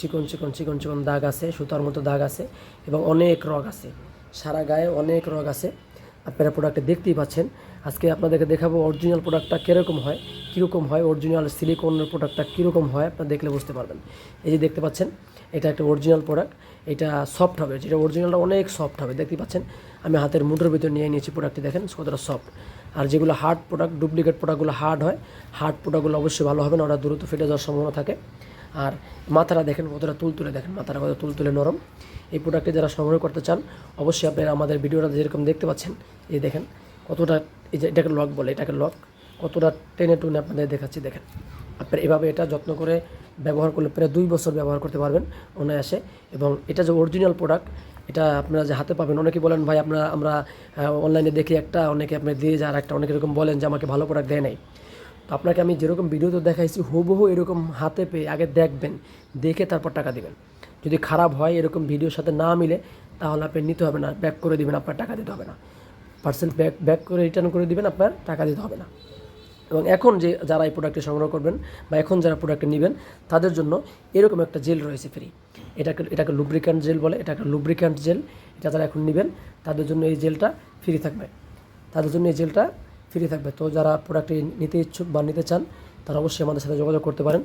চিকন চিকন চিকন চিকন দাগ আছে, সুতার মতো দাগ আছে এবং অনেক রগ আছে, সারা গায়ে অনেক রগ আছে। আপনারা প্রোডাক্টটা দেখতেই পাচ্ছেন। আজকে আপনাদেরকে দেখাবো অরিজিনাল প্রোডাক্টটা কীরকম হয় অরিজিনাল সিলিকনের প্রোডাক্টটা কীরকম হয় আপনারা দেখলে বুঝতে পারবেন। এই যে দেখতে পাচ্ছেন, এটা একটা অরিজিনাল প্রোডাক্ট, এটা সফট হবে, যেটা অরিজিনালটা অনেক সফট হবে। দেখতে পাচ্ছেন আমি হাতের মুঠোর ভিতর নিয়ে নিয়েছি প্রোডাক্টটি, দেখেন কতটা সফট। আর যেগুলো হার্ড প্রোডাক্ট, ডুপ্লিকেট প্রোডাক্টগুলো হার্ড হয়, হার্ড প্রোডাক্টগুলো অবশ্যই ভালো হবে না, ওরা দ্রুত ফেটে যাওয়ার সম্ভাবনা থাকে। আর মাথাটা দেখেন কতটা তুলতুলে, দেখেন মাথাটা কত তুলতুলে নরম। এই প্রোডাক্টটি যারা সংগ্রহ করতে চান অবশ্যই আপনারা আমাদের ভিডিওটা যেরকম দেখতে পাচ্ছেন, এই দেখেন কতটা, এই যে এটাকে লক বলে, এটাকে লক, কতটা টেনে টুনে আপনাদের দেখাচ্ছি। দেখেন আপনারা এভাবে এটা যত্ন করে ব্যবহার করলে প্রায় 2 বছর ব্যবহার করতে পারবেন অনায়াসে। এবং এটা যে অরিজিনাল প্রোডাক্ট, এটা আপনারা যে হাতে পাবেন, অনেকে বলেন ভাই আমরা অনলাইনে দেখি একটা, অনেকে আপনি দিয়ে যায় আর একটা, অনেক এরকম বলেন যে আমাকে ভালো প্রোডাক্ট দেয় নাই। তো আপনাকে আমি যেরকম ভিডিওতে দেখাইছি হুবহু এরকম হাতে পেয়ে আগে দেখবেন, দেখে তারপর টাকা দিবেন। যদি খারাপ হয়, এরকম ভিডিওর সাথে না মিলে, তাহলে আপনি নিতে হবে না, ব্যাক করে দিবেন, আপনার টাকা দিতে হবে না। পার্সেল ব্যাক করে রিটার্ন করে দিবেন, আপনার টাকা দিতে হবে না। এবং এখন যারা এই প্রোডাক্টটি সংগ্রহ করবেন বা এখন যারা প্রোডাক্টটি নেবেন, তাদের জন্য এরকম একটা জেল রয়েছে ফ্রি। এটাকে লুব্রিক্যান্ট জেল বলে, এটা একটা লুব্রিক্যান্ট জেল। এটা যারা এখন নেবেন তাদের জন্য এই জেলটা ফ্রি থাকবে, তো যারা প্রোডাক্টটি নিতে ইচ্ছুক বা নিতে চান, তারা অবশ্যই আমাদের সাথে যোগাযোগ করতে পারেন।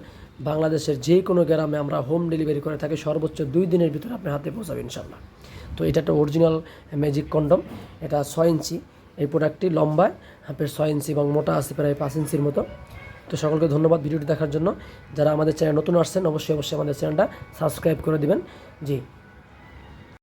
বাংলাদেশের যে কোনো গ্রামে আমরা হোম ডেলিভারি করে থাকি, সর্বোচ্চ 2 দিনের ভিতরে আপনার হাতে পৌঁছাবে ইনশাল্লাহ। তো এটা একটা অরিজিনাল ম্যাজিক কন্ডম, এটা 6 ইঞ্চি। এই প্রোডাক্টটি লম্বায় আপনার 6 ইঞ্চি এবং মোটা আছে প্রায় 5 ইঞ্চির মতো। তো সকলকে ধন্যবাদ ভিডিওটি দেখার জন্য। যারা আমাদের চ্যানেল নতুন আসছেন অবশ্যই আমাদের চ্যানেলটা সাবস্ক্রাইব করে দিবেন। জি।